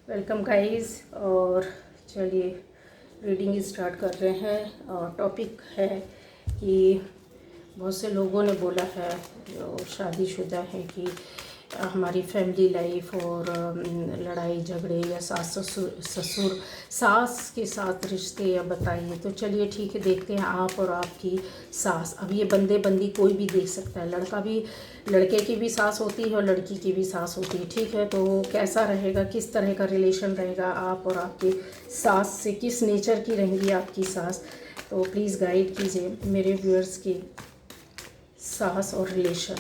Welcome guys. और चलिए reading start कर रहे हैं। और टॉपिक है कि बहुत से लोगों ने बोला है जो शादीशुदा है कि हमारी फैमिली लाइफ और लड़ाई झगड़े या सास के साथ रिश्ते या बताइए। तो चलिए ठीक है, देखते हैं आप और आपकी सास। अब ये बंदे बंदी कोई भी देख सकता है, लड़का भी, लड़के की भी सास होती है और लड़की की भी सास होती है। ठीक है, तो कैसा रहेगा, किस तरह का रिलेशन रहेगा आप और आपके सास से, किस नेचर की रहेंगी आपकी सास। तो प्लीज़ गाइड कीजिए मेरे व्यूअर्स की सास और रिलेशन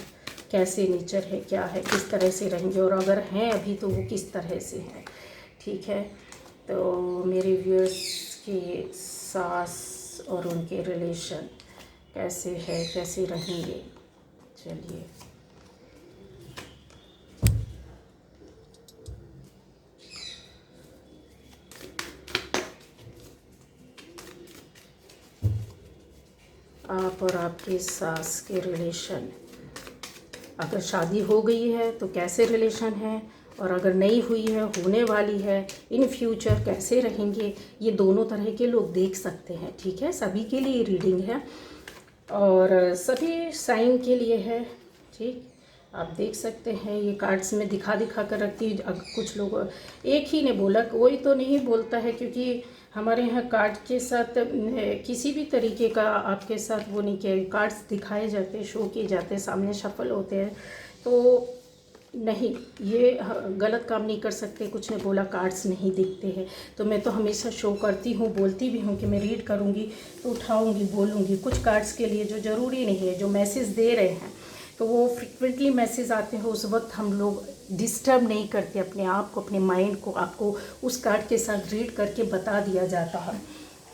कैसे नेचर है, क्या है, किस तरह से रहेंगे, और अगर हैं अभी तो वो किस तरह से हैं। ठीक है, तो मेरे व्यूअर्स की सास और उनके रिलेशन कैसे है, कैसे रहेंगे। चलिए आप और आपकी सास के रिलेशन, अगर शादी हो गई है तो कैसे रिलेशन है, और अगर नहीं हुई है, होने वाली है, इन फ्यूचर कैसे रहेंगे, ये दोनों तरह के लोग देख सकते हैं। ठीक है, सभी के लिए रीडिंग है और सभी साइन के लिए है। ठीक, आप देख सकते हैं ये कार्ड्स में दिखा दिखा कर रखती हूँ। कुछ लोग एक ही ने बोला, कोई तो नहीं बोलता है, क्योंकि हमारे यहाँ कार्ड के साथ किसी भी तरीके का आपके साथ वो नहीं किया। कार्ड्स दिखाए जाते हैं, शो किए जाते हैं, सामने शफल होते हैं, तो नहीं, ये गलत काम नहीं कर सकते। कुछ ने बोला कार्ड्स नहीं दिखते हैं, तो मैं तो हमेशा शो करती हूँ, बोलती भी हूँ कि मैं रीड करूँगी तो उठाऊँगी, बोलूँगी। कुछ कार्ड्स के लिए जो ज़रूरी नहीं है, जो मैसेज दे रहे हैं तो वो फ्रिक्वेंटली मैसेज आते हैं, उस वक्त हम लोग डिस्टर्ब नहीं करते अपने आप को, अपने माइंड को। आपको उस कार्ड के साथ रीड करके बता दिया जाता है।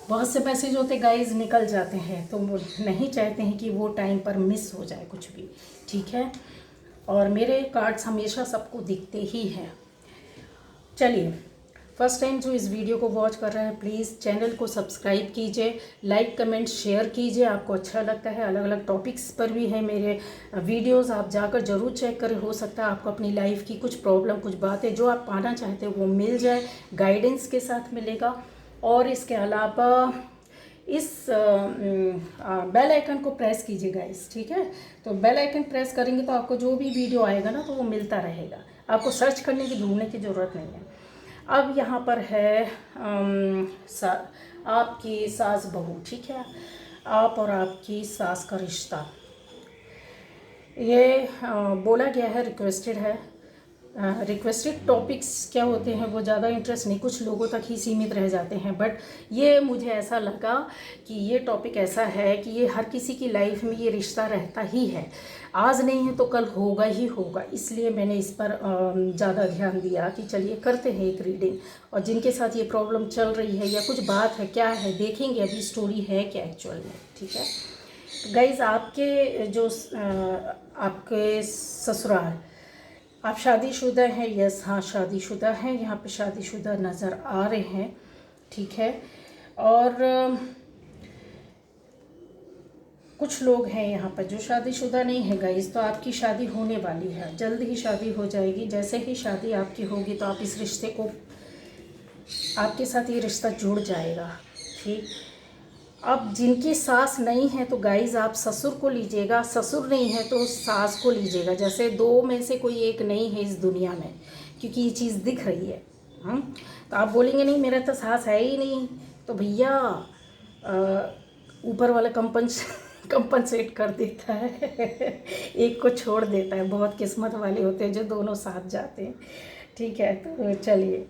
बहुत से मैसेज होते गाइज निकल जाते हैं, तो वो नहीं चाहते हैं कि वो टाइम पर मिस हो जाए कुछ भी। ठीक है, और मेरे कार्ड्स हमेशा सबको दिखते ही हैं। चलिए, फर्स्ट टाइम जो इस वीडियो को वॉच कर रहा है, प्लीज़ चैनल को सब्सक्राइब कीजिए, लाइक कमेंट शेयर कीजिए। आपको अच्छा लगता है, अलग अलग टॉपिक्स पर भी हैं मेरे वीडियोस, आप जाकर ज़रूर चेक करें। हो सकता है आपको अपनी लाइफ की कुछ प्रॉब्लम, कुछ बातें जो आप पाना चाहते हैं वो मिल जाए, गाइडेंस के साथ मिलेगा। और इसके अलावा इस बेल आइकन को प्रेस कीजिए गाइस। ठीक है, तो बेल आइकन प्रेस करेंगे तो आपको जो भी वीडियो आएगा ना तो वो मिलता रहेगा, आपको सर्च करने की, ढूंढने की ज़रूरत नहीं है। अब यहाँ पर है आपकी सास बहू। ठीक है, आप और आपकी सास का रिश्ता, ये बोला गया है, रिक्वेस्टेड है। रिक्वेस्टेड टॉपिक्स क्या होते हैं, वो ज़्यादा इंटरेस्ट नहीं, कुछ लोगों तक ही सीमित रह जाते हैं, बट ये मुझे ऐसा लगा कि ये टॉपिक ऐसा है कि ये हर किसी की लाइफ में ये रिश्ता रहता ही है। आज नहीं है तो कल होगा ही होगा, इसलिए मैंने इस पर ज़्यादा ध्यान दिया कि चलिए करते हैं एक रीडिंग। और जिनके साथ ये प्रॉब्लम चल रही है या कुछ बात है, क्या है, देखेंगे अभी स्टोरी है क्या एक्चुअल में। ठीक है गाइज, आपके जो आपके ससुराल, आप शादीशुदा हैं? यस, हाँ शादीशुदा हैं, यहाँ पे शादीशुदा नज़र आ रहे हैं। ठीक है, और कुछ लोग हैं यहाँ पर जो शादीशुदा नहीं है गाइस, तो आपकी शादी होने वाली है, जल्द ही शादी हो जाएगी। जैसे ही शादी आपकी होगी तो आप इस रिश्ते को, आपके साथ ये रिश्ता जुड़ जाएगा। ठीक, अब जिनकी सास नहीं है तो गाइज आप ससुर को लीजिएगा, ससुर नहीं है तो सास को लीजिएगा। जैसे दो में से कोई एक नहीं है इस दुनिया में, क्योंकि ये चीज़ दिख रही है। तो आप बोलेंगे नहीं मेरा तो सास है ही नहीं, तो भैया ऊपर वाला कंपनसेट कर देता है एक को छोड़ देता है। बहुत किस्मत वाले होते हैं जो दोनों साथ जाते हैं। ठीक है, तो चलिए,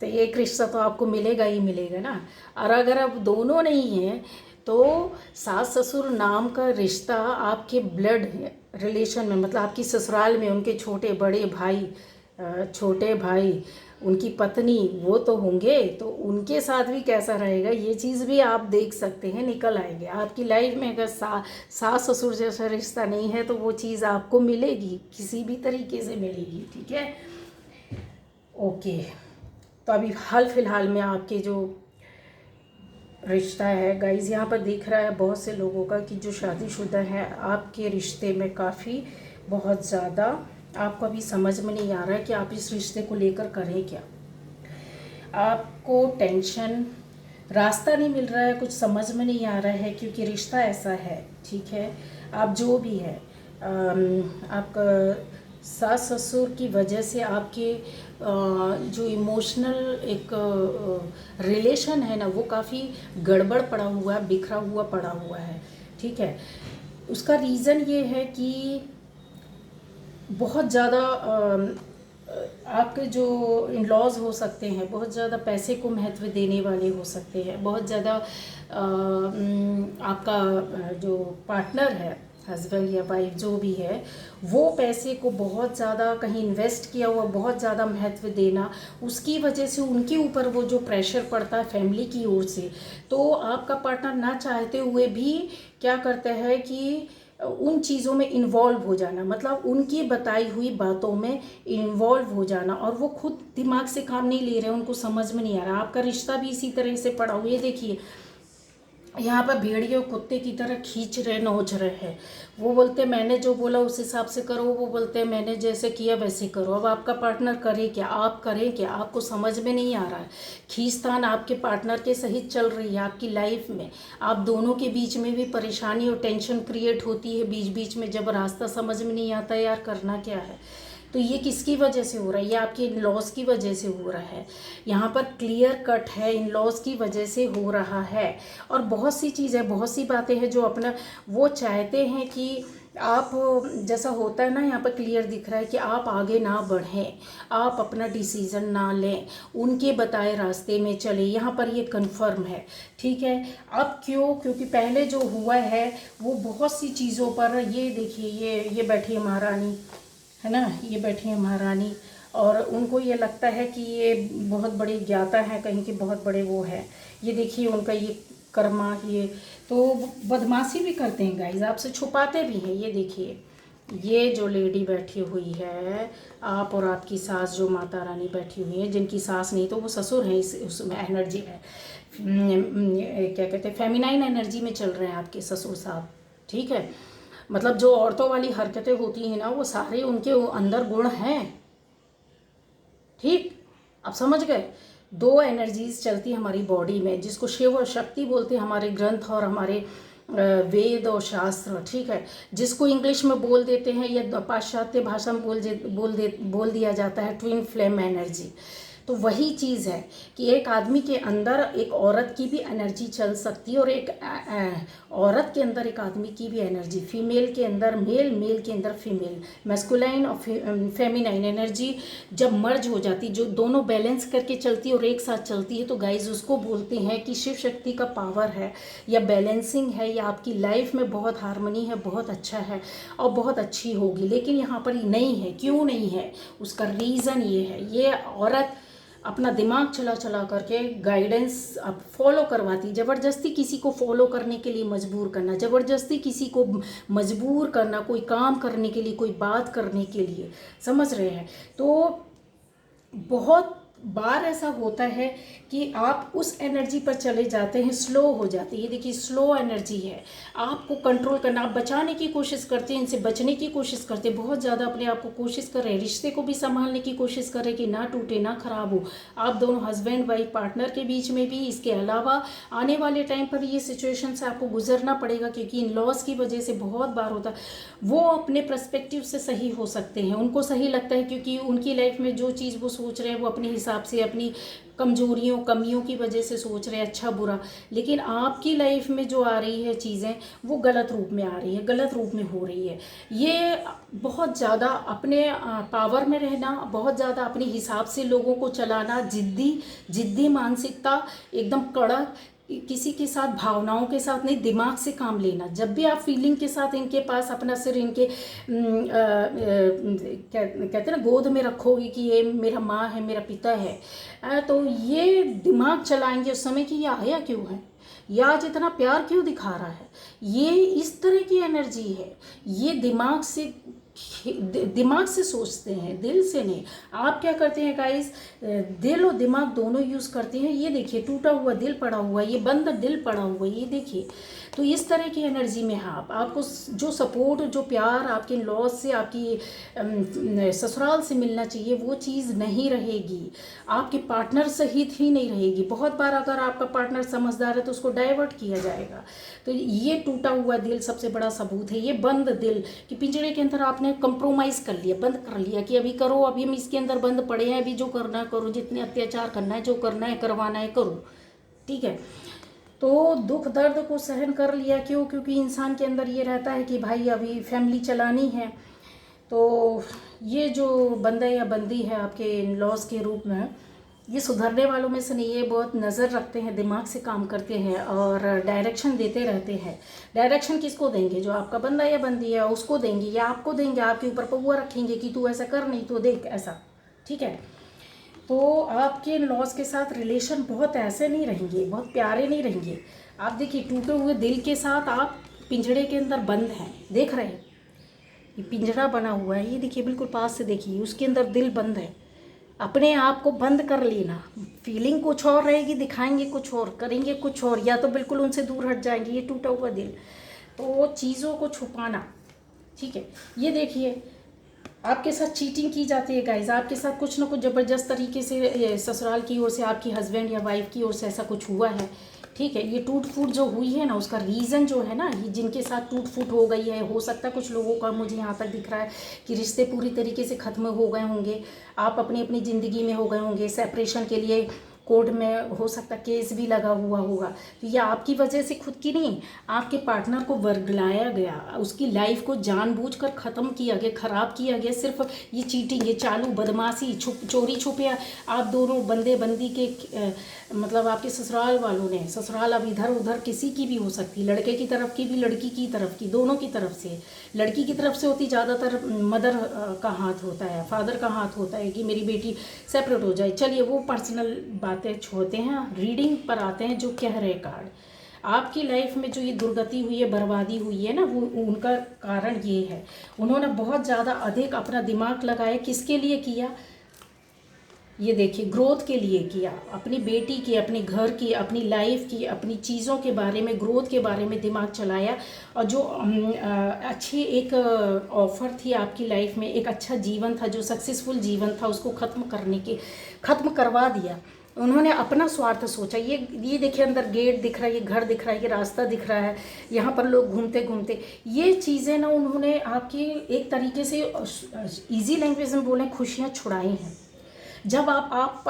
तो एक रिश्ता तो आपको मिलेगा ही मिलेगा ना। और अगर अब दोनों नहीं हैं तो सास ससुर नाम का रिश्ता आपके ब्लड रिलेशन में, मतलब आपकी ससुराल में उनके छोटे बड़े भाई, छोटे भाई, उनकी पत्नी, वो तो होंगे, तो उनके साथ भी कैसा रहेगा ये चीज़ भी आप देख सकते हैं, निकल आएंगे आपकी लाइफ में। अगर सास ससुर जैसा रिश्ता नहीं है तो वो चीज़ आपको मिलेगी, किसी भी तरीके से मिलेगी। ठीक है, ओके। तो अभी हाल फिलहाल में आपके जो रिश्ता है गाइज, यहाँ पर दिख रहा है बहुत से लोगों का कि जो शादीशुदा है आपके रिश्ते में काफ़ी बहुत ज़्यादा आपको अभी समझ में नहीं आ रहा है कि आप इस रिश्ते को लेकर करें क्या। आपको टेंशन, रास्ता नहीं मिल रहा है, कुछ समझ में नहीं आ रहा है, क्योंकि रिश्ता ऐसा है, ठीक है। आप जो भी है, आपका सास ससुर की वजह से आपके जो इमोशनल एक रिलेशन है ना, वो काफ़ी गड़बड़ पड़ा हुआ है, बिखरा हुआ पड़ा हुआ है, ठीक है। उसका रीज़न ये है कि बहुत ज़्यादा आपके जो इन लॉज हो सकते हैं, बहुत ज़्यादा पैसे को महत्व देने वाले हो सकते हैं, बहुत ज़्यादा आपका जो पार्टनर है, हस्बैंड या वाइफ जो भी है, वो पैसे को बहुत ज़्यादा कहीं इन्वेस्ट किया हुआ, बहुत ज़्यादा महत्व देना, उसकी वजह से उनके ऊपर वो जो प्रेशर पड़ता है फैमिली की ओर से, तो आपका पार्टनर ना चाहते हुए भी क्या करता है कि उन चीज़ों में इन्वॉल्व हो जाना, मतलब उनकी बताई हुई बातों में इन्वॉल्व हो जाना, और वो खुद दिमाग से काम नहीं ले रहे, उनको समझ में नहीं आ रहा। आपका रिश्ता भी इसी तरह से पड़ा हुआ है। देखिए यहाँ पर भेड़िए कुत्ते की तरह खींच रहे, नोच रहे हैं। वो बोलते मैंने जो बोला उस हिसाब से करो, वो बोलते हैं मैंने जैसे किया वैसे करो। अब आपका पार्टनर करे क्या, आप करें क्या, आपको समझ में नहीं आ रहा है। खींचतान आपके पार्टनर के सहित चल रही है आपकी लाइफ में। आप दोनों के बीच में भी परेशानी और टेंशन क्रिएट होती है बीच बीच में, जब रास्ता समझ में नहीं आता यार करना क्या है। तो ये किसकी वजह से हो रहा है? ये आपके इन लॉज की वजह से हो रहा है। यहाँ पर क्लियर कट है, इन लॉज की वजह से हो रहा है। और बहुत सी चीज़ें, बहुत सी बातें हैं जो अपना वो चाहते हैं कि आप, जैसा होता है ना, यहाँ पर क्लियर दिख रहा है कि आप आगे ना बढ़ें, आप अपना डिसीज़न ना लें, उनके बताए रास्ते में चले। यहाँ पर ये कन्फर्म है, ठीक है। अब क्यों? क्योंकि पहले जो हुआ है वो बहुत सी चीज़ों पर, ये देखिए ये बैठी है महारानी, है ना, ये बैठी है महारानी, और उनको ये लगता है कि ये बहुत बड़ी ज्ञाता है, कहीं के बहुत बड़े वो है। ये देखिए उनका ये कर्मा, ये तो बदमाशी भी करते हैं गाइस, आपसे छुपाते भी हैं। ये देखिए ये जो लेडी बैठी हुई है, आप और आपकी सास जो माता रानी बैठी हुई है, जिनकी सास नहीं तो वो ससुर हैं, इस उसमें एनर्जी में क्या कहते हैं, फेमिनाइन एनर्जी में चल रहे हैं आपके ससुर साहब, ठीक है। मतलब जो औरतों वाली हरकतें होती हैं ना, वो सारे उनके अंदर गुण हैं, ठीक। आप समझ गए। दो एनर्जीज चलती हमारी बॉडी में, जिसको शिव शक्ति बोलते हैं हमारे ग्रंथ और हमारे वेद और शास्त्र, ठीक है। जिसको इंग्लिश में बोल देते हैं या पाश्चात्य भाषा में बोल दिया जाता है ट्विन फ्लेम एनर्जी। तो वही चीज़ है कि एक आदमी के अंदर एक औरत की भी एनर्जी चल सकती है, और एक औरत के अंदर एक आदमी की भी एनर्जी, फीमेल के अंदर मेल, मेल के अंदर फीमेल, मैस्कुलाइन और फेमिनाइन एनर्जी जब मर्ज हो जाती, जो दोनों बैलेंस करके चलती है और एक साथ चलती है, तो गाइज उसको बोलते हैं कि शिव शक्ति का पावर है, या बैलेंसिंग है, या आपकी लाइफ में बहुत हारमोनी है, बहुत अच्छा है और बहुत अच्छी होगी। लेकिन यहाँ पर ये नहीं है। क्यों नहीं है? उसका रीज़न ये है, ये औरत अपना दिमाग चला चला करके गाइडेंस अब फॉलो करवाती, ज़बरदस्ती किसी को फॉलो करने के लिए मजबूर करना, ज़बरदस्ती किसी को मजबूर करना, कोई काम करने के लिए, कोई बात करने के लिए, समझ रहे हैं। तो बहुत बार ऐसा होता है कि आप उस एनर्जी पर चले जाते हैं, स्लो हो जाती है। देखिए स्लो एनर्जी है, आपको कंट्रोल करना, आप बचाने की कोशिश करते हैं, इनसे बचने की कोशिश करते हैं, बहुत ज़्यादा अपने आप को कोशिश कर रहे हैं, रिश्ते को भी संभालने की कोशिश कर रहे हैं कि ना टूटे, ना खराब हो, आप दोनों हस्बैंड वाइफ पार्टनर के बीच में भी। इसके अलावा आने वाले टाइम पर ये सिचुएशन से आपको गुजरना पड़ेगा, क्योंकि इन लॉस की वजह से बहुत बार होता है, वो अपने पर्सपेक्टिव से सही हो सकते हैं, उनको सही लगता है, क्योंकि उनकी लाइफ में जो चीज़ वो सोच रहे हैं वो अपने हिसाब से, अपनी कमजोरियों कमियों की वजह से सोच रहे हैं, अच्छा बुरा। लेकिन आपकी लाइफ में जो आ रही है चीज़ें, वो गलत रूप में आ रही है, गलत रूप में हो रही है। ये बहुत ज़्यादा अपने पावर में रहना, बहुत ज़्यादा अपने हिसाब से लोगों को चलाना, जिद्दी मानसिकता, एकदम कड़क, किसी के साथ भावनाओं के साथ नहीं, दिमाग से काम लेना। जब भी आप फीलिंग के साथ इनके पास अपना सिर इनके कहते हैं ना गोद में रखोगे कि ये मेरा माँ है, मेरा पिता है, तो ये दिमाग चलाएंगे उस समय कि ये आया क्यों है, ये आज इतना प्यार क्यों दिखा रहा है। ये इस तरह की एनर्जी है, ये दिमाग से दिमाग से सोचते हैं, दिल से नहीं। आप क्या करते हैं गाइस, दिल और दिमाग दोनों यूज़ करते हैं। ये देखिए टूटा हुआ दिल पड़ा हुआ है, ये बंद दिल पड़ा हुआ है, ये देखिए। तो इस तरह की एनर्जी में है आप। आपको जो सपोर्ट, जो प्यार आपके लॉस से, आपकी ससुराल से मिलना चाहिए, वो चीज़ नहीं रहेगी। आपके पार्टनर सहित ही नहीं रहेगी। बहुत बार अगर आपका पार्टनर समझदार है तो उसको डाइवर्ट किया जाएगा। तो ये टूटा हुआ दिल सबसे बड़ा सबूत है। ये बंद दिल कि पिंजरे के अंदर आपने कंप्रोमाइज़ कर लिया, बंद कर लिया कि अभी करो, अभी हम इसके अंदर बंद पड़े हैं, अभी जो करना है करो, जितने अत्याचार करना है, जो करना है करवाना है करो, ठीक है। तो दुख दर्द को सहन कर लिया, क्यों? क्योंकि इंसान के अंदर ये रहता है कि भाई अभी फैमिली चलानी है। तो ये जो बंदा या बंदी है आपके इन लॉज के रूप में, ये सुधरने वालों में से नहीं है। बहुत नज़र रखते हैं, दिमाग से काम करते हैं और डायरेक्शन देते रहते हैं। डायरेक्शन किसको देंगे? जो आपका बंदा या बंदी है उसको देंगे, या आपको देंगे, आपके ऊपर पौवा रखेंगे कि तू ऐसा कर, नहीं तो देख ऐसा, ठीक है। तो आपके लॉस के साथ रिलेशन बहुत ऐसे नहीं रहेंगे, बहुत प्यारे नहीं रहेंगे। आप देखिए टूटे हुए दिल के साथ आप पिंजड़े के अंदर बंद हैं, देख रहे हैं, ये पिंजरा बना हुआ है, ये देखिए बिल्कुल पास से देखिए, उसके अंदर दिल बंद है। अपने आप को बंद कर लेना, फीलिंग कुछ और रहेगी, दिखाएंगे कुछ और, करेंगे कुछ और, या तो बिल्कुल उनसे दूर हट जाएंगे। ये टूटा हुआ दिल, तो चीज़ों को छुपाना, ठीक है। ये देखिए आपके साथ चीटिंग की जाती है गाइज, आपके साथ कुछ ना कुछ ज़बरदस्त तरीके से ससुराल की ओर से, आपकी हस्बैंड या वाइफ की ओर से ऐसा कुछ हुआ है, ठीक है। ये टूट फूट जो हुई है ना, उसका रीज़न जो है ना, ये जिनके साथ टूट फूट हो गई है, हो सकता है कुछ लोगों का, मुझे यहाँ तक दिख रहा है कि रिश्ते पूरी तरीके से ख़त्म हो गए होंगे, आप अपनी अपनी ज़िंदगी में हो गए होंगे, सेपरेशन के लिए कोर्ट में हो सकता केस भी लगा हुआ होगा। तो ये आपकी वजह से, खुद की नहीं, आपके पार्टनर को वर्गलाया गया, उसकी लाइफ को जानबूझकर ख़त्म किया गया, ख़राब किया गया। सिर्फ ये चीटिंग, ये चालू बदमाशी, चोरी छुपे आप दोनों बंदे बंदी के मतलब आपके ससुराल वालों ने, ससुराल अब इधर उधर किसी की भी हो सकती, लड़के की तरफ की भी, लड़की की तरफ की, दोनों की तरफ से। लड़की की तरफ से होती ज़्यादातर मदर का हाथ होता है, फादर का हाथ होता है कि मेरी बेटी सेपरेट हो जाए। चलिए वो पर्सनल बातें छोड़ते हैं, रीडिंग पर आते हैं। जो कह रहे कार्ड, आपकी लाइफ में जो ये दुर्गति हुई है, बर्बादी हुई है ना, वो उनका कारण ये है। उन्होंने बहुत ज़्यादा अधिक अपना दिमाग लगाया, किसके लिए किया? ये देखिए ग्रोथ के लिए किया, अपनी बेटी की, अपने घर की, अपनी लाइफ की, अपनी चीज़ों के बारे में, ग्रोथ के बारे में दिमाग चलाया। और जो अच्छी एक ऑफ़र थी आपकी लाइफ में, एक अच्छा जीवन था, जो सक्सेसफुल जीवन था, उसको ख़त्म करवा दिया। उन्होंने अपना स्वार्थ सोचा। ये देखिए अंदर गेट दिख रहा है, ये घर दिख रहा है, ये रास्ता दिख रहा है, यहाँ पर लोग घूमते घूमते, ये चीज़ें ना उन्होंने आपकी एक तरीके से इजी लैंग्वेज में बोलें, खुशियाँ छुड़ाई हैं। जब आप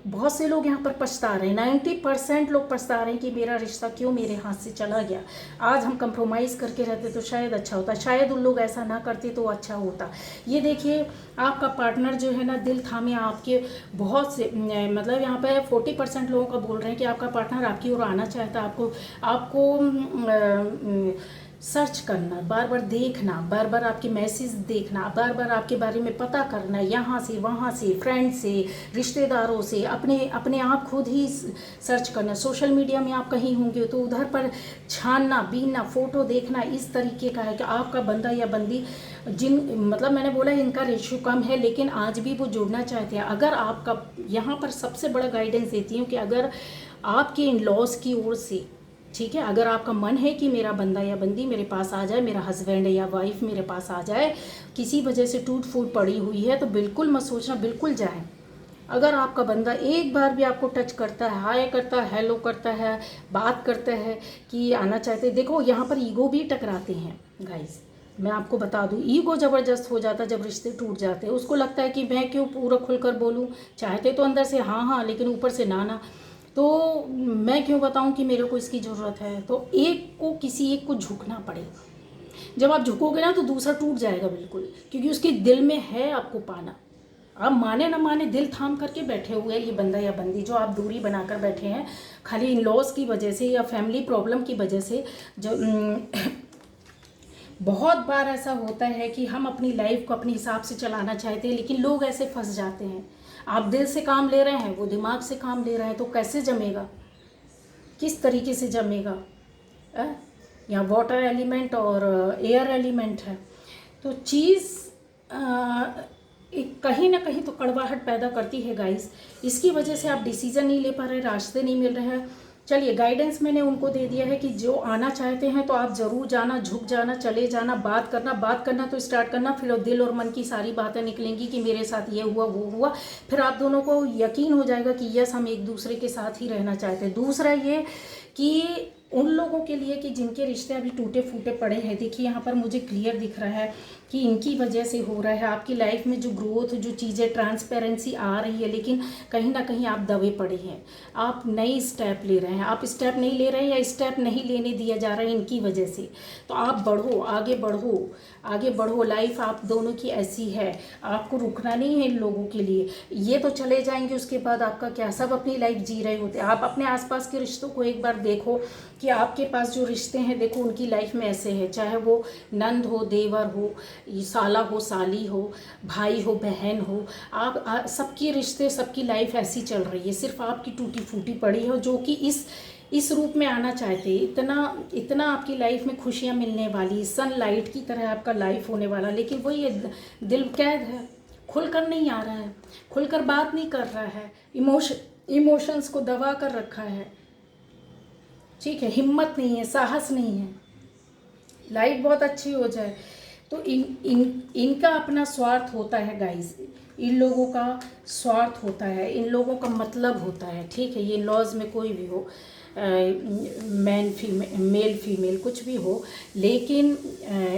बहुत से लोग यहाँ पर पछता रहे हैं, 90% लोग पछता रहे हैं कि मेरा रिश्ता क्यों मेरे हाथ से चला गया। आज हम कंप्रोमाइज़ करके रहते तो शायद अच्छा होता, शायद उन लोग ऐसा ना करते तो अच्छा होता। ये देखिए आपका पार्टनर जो है ना, दिल थामे आपके, बहुत से मतलब यहाँ पे 40% लोगों का बोल रहे हैं कि आपका पार्टनर आपकी ओर आना चाहता है। आपको सर्च करना, बार बार देखना, बार बार आपके मैसेज देखना, बार बार आपके बारे में पता करना, यहाँ से वहाँ से, फ्रेंड से, रिश्तेदारों से, अपने आप खुद ही सर्च करना। सोशल मीडिया में आप कहीं होंगे तो उधर पर छानना बीनना, फ़ोटो देखना। इस तरीके का है कि आपका बंदा या बंदी, मतलब मैंने बोला इनका रेशियो कम है, लेकिन आज भी वो जुड़ना चाहते हैं। अगर आपका, यहाँ पर सबसे बड़ा गाइडेंस देती हूँ कि अगर आपके इन लॉज की ओर से, ठीक है, अगर आपका मन है कि मेरा बंदा या बंदी मेरे पास आ जाए, मेरा हस्बैंड या वाइफ मेरे पास आ जाए, किसी वजह से टूट फूट पड़ी हुई है, तो बिल्कुल मत सोचना, बिल्कुल जाए। अगर आपका बंदा एक बार भी आपको टच करता है, हाय करता है, हेलो करता है, बात करता है कि आना चाहते हैं, देखो यहाँ पर ईगो भी टकराते हैं गाइस। मैं आपको बता दूँ, ईगो ज़बरदस्त हो जाता है जब रिश्ते टूट जाते हैं। उसको लगता है कि मैं क्यों पूरा खुलकर बोलूँ, चाहते तो अंदर से हाँ हाँ, लेकिन ऊपर से ना, तो मैं क्यों बताऊं कि मेरे को इसकी ज़रूरत है। तो किसी एक को झुकना पड़ेगा। जब आप झुकोगे ना तो दूसरा टूट जाएगा बिल्कुल, क्योंकि उसके दिल में है आपको पाना। आप माने ना माने, दिल थाम करके बैठे हुए हैं ये बंदा या बंदी, जो आप दूरी बनाकर बैठे हैं खाली इन लॉज की वजह से या फैमिली प्रॉब्लम की वजह से। जो बहुत बार ऐसा होता है कि हम अपनी लाइफ को अपने हिसाब से चलाना चाहते हैं, लेकिन लोग ऐसे फंस जाते हैं। आप दिल से काम ले रहे हैं, वो दिमाग से काम ले रहे हैं, तो कैसे जमेगा, किस तरीके से जमेगा? यहाँ वाटर एलिमेंट और एयर एलिमेंट है। तो चीज़ एक कहीं ना कहीं तो कड़वाहट पैदा करती है गाइस। इसकी वजह से आप डिसीज़न नहीं ले पा रहे, रास्ते नहीं मिल रहे हैं। चलिए, गाइडेंस मैंने उनको दे दिया है कि जो आना चाहते हैं तो आप ज़रूर जाना, झुक जाना, चले जाना, बात करना तो स्टार्ट करना। फिर दिल और मन की सारी बातें निकलेंगी कि मेरे साथ ये हुआ, वो हुआ। फिर आप दोनों को यकीन हो जाएगा कि यस, हम एक दूसरे के साथ ही रहना चाहते हैं। दूसरा ये कि उन लोगों के लिए कि जिनके रिश्ते अभी टूटे फूटे पड़े हैं, देखिए यहाँ पर मुझे क्लियर दिख रहा है कि इनकी वजह से हो रहा है। आपकी लाइफ में जो ग्रोथ, जो चीज़ें, ट्रांसपेरेंसी आ रही है, लेकिन कहीं ना कहीं आप दबे पड़े हैं। आप नई स्टेप ले रहे हैं, आप स्टेप नहीं ले रहे हैं या स्टेप नहीं लेने दिया जा रहा है इनकी वजह से। तो आप बढ़ो, आगे बढ़ो, आगे बढ़ो। लाइफ आप दोनों की ऐसी है, आपको रुकना नहीं है इन लोगों के लिए। ये तो चले जाएंगे, उसके बाद आपका क्या? सब अपनी लाइफ जी रहे होते हैं। आप अपने आसपास के रिश्तों को एक बार देखो कि आपके पास जो रिश्ते हैं, देखो उनकी लाइफ में ऐसे हैं, चाहे वो नंद हो, देवर हो, साला हो, साली हो, भाई हो, बहन हो। आप सबकी रिश्ते, सबकी लाइफ ऐसी चल रही है। सिर्फ आपकी टूटी फूटी पड़ी है, जो कि इस रूप में आना चाहते हैं। इतना इतना आपकी लाइफ में खुशियाँ मिलने वाली, सनलाइट की तरह आपका लाइफ होने वाला, लेकिन वही दिल कैद है, खुलकर नहीं आ रहा है, खुलकर बात नहीं कर रहा है, इमोशंस को दबा कर रखा है। ठीक है, हिम्मत नहीं है, साहस नहीं है। लाइफ बहुत अच्छी हो जाए तो इनका अपना स्वार्थ होता है गाइस। इन लोगों का स्वार्थ होता है, इन लोगों का मतलब होता है। ठीक है, ये लॉज में कोई भी हो, मेल फीमेल कुछ भी हो, लेकिन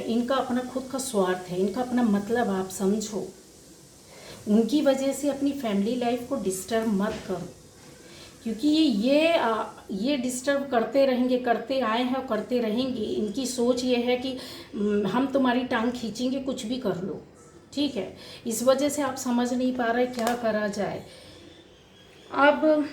इनका अपना खुद का स्वार्थ है, इनका अपना मतलब आप समझो। उनकी वजह से अपनी फैमिली लाइफ को डिस्टर्ब मत करो, क्योंकि ये डिस्टर्ब करते रहेंगे, करते आए हैं और करते रहेंगे। इनकी सोच ये है कि हम तुम्हारी टांग खींचेंगे, कुछ भी कर लो। ठीक है, इस वजह से आप समझ नहीं पा रहे क्या करा जाए। अब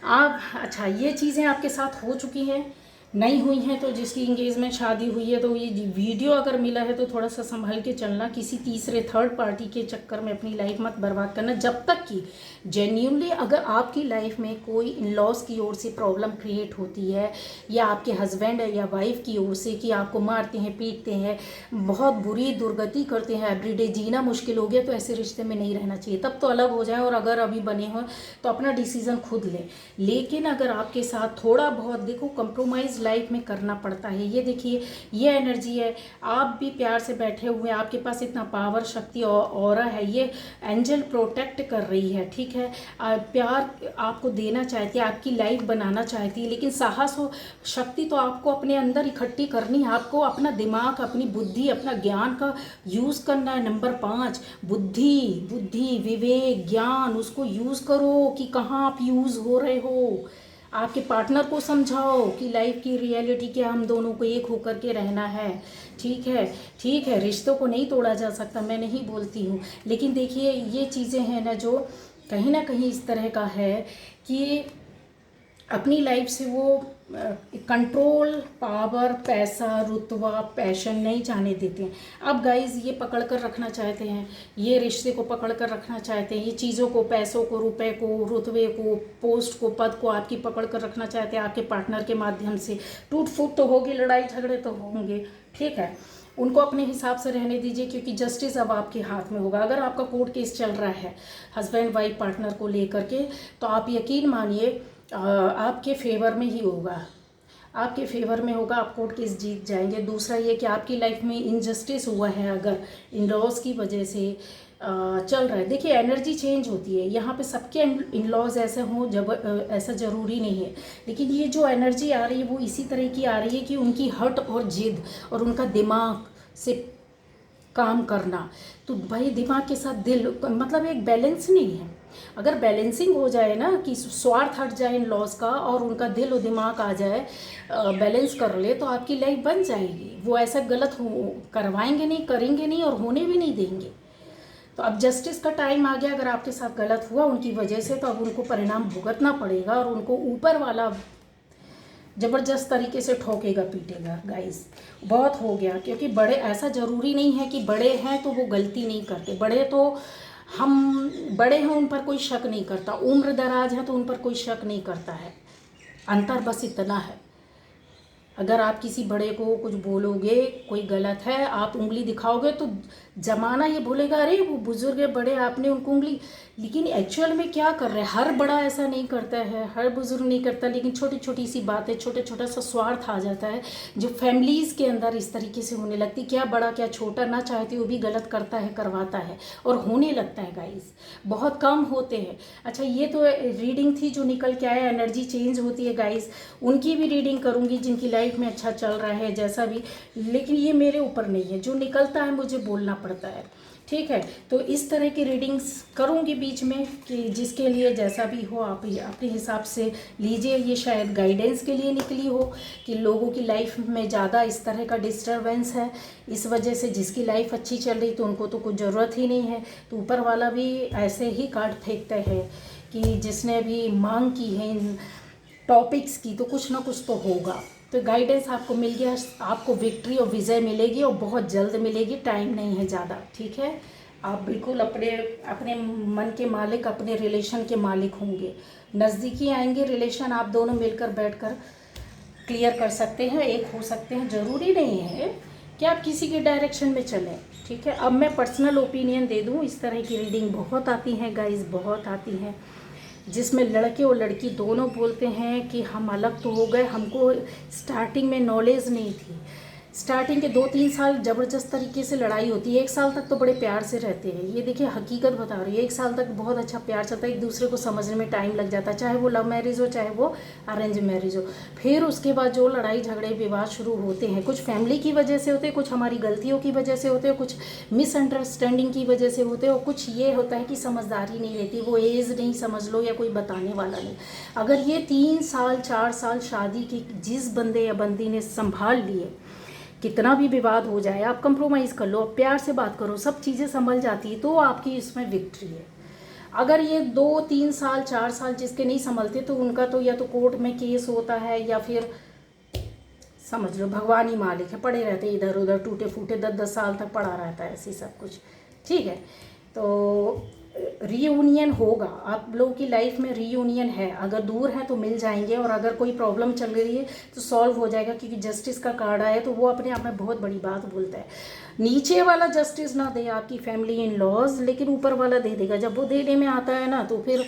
आप, अच्छा, ये चीज़ें आपके साथ हो चुकी हैं, नहीं हुई हैं तो जिसकी इंगेजमेंट, शादी हुई है, तो ये वीडियो अगर मिला है तो थोड़ा सा संभल के चलना। किसी तीसरे थर्ड पार्टी के चक्कर में अपनी लाइफ मत बर्बाद करना। जब तक कि जेन्युइनली अगर आपकी लाइफ में कोई इन लॉज की ओर से प्रॉब्लम क्रिएट होती है, या आपके हस्बैंड या वाइफ की ओर से कि आपको मारते हैं, पीटते हैं, बहुत बुरी दुर्गति करते हैं, एवरीडे जीना मुश्किल हो गया, तो ऐसे रिश्ते में नहीं रहना चाहिए। तब तो अलग हो जाए, और अगर अभी बने हों तो अपना डिसीज़न खुद लें। लेकिन अगर आपके साथ थोड़ा बहुत, देखो, कंप्रोमाइज़ लाइफ में करना पड़ता है। ये देखिए, ये एनर्जी है, आप भी प्यार से बैठे हुए हैं, आपके पास इतना पावर, शक्ति और ऑरा है, ये एंजल प्रोटेक्ट कर रही है। ठीक है, प्यार आपको देना चाहती है, आपकी लाइफ बनाना चाहती है, लेकिन साहस और शक्ति तो आपको अपने अंदर इकट्ठी करनी है। आपको अपना दिमाग, अपनी बुद्धि, अपना ज्ञान का यूज़ करना है। नंबर 5, बुद्धि, विवेक, ज्ञान, उसको यूज़ करो कि कहाँ आप यूज़ हो रहे हो। आपके पार्टनर को समझाओ कि लाइफ की रियलिटी क्या, हम दोनों को एक होकर के रहना है। ठीक है, ठीक है, रिश्तों को नहीं तोड़ा जा सकता, मैं नहीं बोलती हूँ, लेकिन देखिए ये चीज़ें हैं ना जो कहीं ना कहीं इस तरह का है कि अपनी लाइफ से वो कंट्रोल, पावर, पैसा, रुतबा, पैशन नहीं जाने देते हैं। अब गाइस ये पकड़ कर रखना चाहते हैं, ये रिश्ते को पकड़ कर रखना चाहते हैं, ये चीज़ों को, पैसों को, रुपए को, रुतबे को, पोस्ट को, पद को आपकी पकड़ कर रखना चाहते हैं आपके पार्टनर के माध्यम से। टूट फूट तो होगी, लड़ाई झगड़े तो होंगे। ठीक है, उनको अपने हिसाब से रहने दीजिए, क्योंकि जस्टिस अब आपके हाथ में होगा। अगर आपका कोर्ट केस चल रहा है हस्बैंड वाइफ पार्टनर को लेकर के, तो आप यकीन मानिए आपके फेवर में ही होगा, आपके फेवर में होगा, आप कोर्ट केस जीत जाएंगे। दूसरा ये कि आपकी लाइफ में इनजस्टिस हुआ है, अगर इन लॉज की वजह से चल रहा है, देखिए एनर्जी चेंज होती है। यहाँ पे सबके इन लॉज ऐसे हों, जब ऐसा ज़रूरी नहीं है, लेकिन ये जो एनर्जी आ रही है वो इसी तरह की आ रही है कि उनकी हट और जिद और उनका दिमाग से काम करना। तो भाई दिमाग के साथ दिल, मतलब एक बैलेंस नहीं है। अगर बैलेंसिंग हो जाए ना, कि स्वार्थ हट जाए इन लॉज का और उनका दिल और दिमाग आ जाए, बैलेंस कर ले, तो आपकी लाइफ बन जाएगी। वो ऐसा गलत करवाएंगे नहीं, करेंगे नहीं और होने भी नहीं देंगे। तो अब जस्टिस का टाइम आ गया। अगर आपके साथ गलत हुआ उनकी वजह से, तो अब उनको परिणाम भुगतना पड़ेगा और उनको ऊपर वाला ज़बरदस्त तरीके से ठोकेगा, पीटेगा। गाइस बहुत हो गया, क्योंकि बड़े, ऐसा ज़रूरी नहीं है कि बड़े हैं तो वो गलती नहीं करते। बड़े तो हम बड़े हैं, उन पर कोई शक नहीं करता, उम्र दराज है तो उन पर कोई शक नहीं करता है। अंतर बस इतना है। अगर आप किसी बड़े को कुछ बोलोगे, कोई गलत है, आप उंगली दिखाओगे तो जमाना ये बोलेगा अरे वो बुजुर्ग है, बड़े, आपने उनको उंगली। लेकिन एक्चुअल में क्या कर रहे हैं, हर बड़ा ऐसा नहीं करता है, हर बुजुर्ग नहीं करता, लेकिन छोटी छोटी सी बातें, छोटे छोटा सा स्वार्थ आ जाता है जो फैमिलीज़ के अंदर इस तरीके से होने लगती। क्या बड़ा क्या छोटा, ना चाहते वो भी गलत करता है, करवाता है और होने लगता है गाइस। बहुत कम होते हैं। अच्छा, ये तो रीडिंग थी जो निकल के आया, एनर्जी चेंज होती है गाइस। उनकी भी रीडिंग करूँगी जिनकी लाइफ में अच्छा चल रहा है जैसा भी, लेकिन ये मेरे ऊपर नहीं है, जो निकलता है मुझे बोलना पड़ता है, ठीक है। तो इस तरह की रीडिंग्स करूँगी बीच में कि जिसके लिए जैसा भी हो आप अपने हिसाब से लीजिए। ये शायद गाइडेंस के लिए निकली हो कि लोगों की लाइफ में ज़्यादा इस तरह का डिस्टरबेंस है, इस वजह से जिसकी लाइफ अच्छी चल रही तो उनको तो कुछ ज़रूरत ही नहीं है, तो ऊपर वाला भी ऐसे ही कार्ड फेंकते हैं कि जिसने भी मांग की है इन टॉपिक्स की तो कुछ ना कुछ तो होगा। तो गाइडेंस आपको मिल गया, आपको विक्ट्री और विजय मिलेगी और बहुत जल्द मिलेगी, टाइम नहीं है ज़्यादा, ठीक है। आप बिल्कुल अपने अपने मन के मालिक, अपने रिलेशन के मालिक होंगे। नज़दीकी आएंगे रिलेशन, आप दोनों मिलकर बैठकर क्लियर कर सकते हैं, एक हो सकते हैं। ज़रूरी नहीं है कि आप किसी के डायरेक्शन में चलें, ठीक है। अब मैं पर्सनल ओपिनियन दे दूँ, इस तरह की रीडिंग बहुत आती हैं गाइस, बहुत आती हैं, जिसमें लड़के और लड़की दोनों बोलते हैं कि हम अलग तो हो गए, हमको स्टार्टिंग में नॉलेज नहीं थी। स्टार्टिंग के 2-3 साल ज़बरदस्त तरीके से लड़ाई होती है, 1 साल तक तो बड़े प्यार से रहते हैं। ये देखिए हकीकत बता रही है, 1 साल तक बहुत अच्छा प्यार चलता है, एक दूसरे को समझने में टाइम लग जाता है, चाहे वो लव मैरिज हो चाहे वो अरेंज मैरिज हो। फिर उसके बाद जो लड़ाई झगड़े विवाद शुरू होते हैं, कुछ फैमिली की वजह से होते हैं, कुछ हमारी गलतियों की वजह से होते हैं, कुछ मिसअंडरस्टैंडिंग की वजह से होते हैं, और कुछ ये होता है कि समझदारी नहीं रहती, वो एज नहीं समझ लो या कोई बताने वाला नहीं। अगर ये 3 साल 4 साल शादी की जिस बंदे या बंदी ने संभाल लिए, कितना भी विवाद हो जाए आप कंप्रोमाइज़ कर लो, प्यार से बात करो, सब चीज़ें संभल जाती है, तो आपकी इसमें विक्ट्री है। अगर ये 2-3 साल 4 साल जिसके नहीं संभलते तो उनका तो या तो कोर्ट में केस होता है या फिर समझ लो भगवान ही मालिक है, पड़े रहते इधर उधर, टूटे फूटे 10-10 साल तक पड़ा रहता है ऐसी सब कुछ, ठीक है। तो रीयूनियन होगा, आप लोगों की लाइफ में रीयूनियन है, अगर दूर है तो मिल जाएंगे, और अगर कोई प्रॉब्लम चल रही है तो सॉल्व हो जाएगा, क्योंकि जस्टिस का कार्ड आया तो वो अपने आप में बहुत बड़ी बात बोलता है। नीचे वाला जस्टिस ना दे आपकी फैमिली इन लॉज, लेकिन ऊपर वाला दे देगा। जब वो देने में आता है ना तो फिर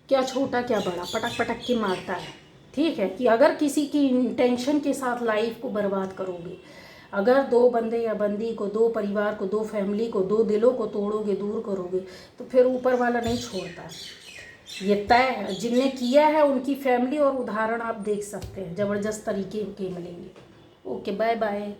क्या छोटा क्या बड़ा पटक पटक के मारता है, ठीक है। कि अगर किसी की इंटेंशन के साथ लाइफ को बर्बाद करोगे, अगर 2 बंदे या बंदी को, 2 परिवार को, 2 फैमिली को, 2 दिलों को तोड़ोगे, दूर करोगे, तो फिर ऊपर वाला नहीं छोड़ता, ये तय है। जिनने किया है उनकी फैमिली और उदाहरण आप देख सकते हैं, ज़बरदस्त तरीके के मिलेंगे। Okay, bye bye.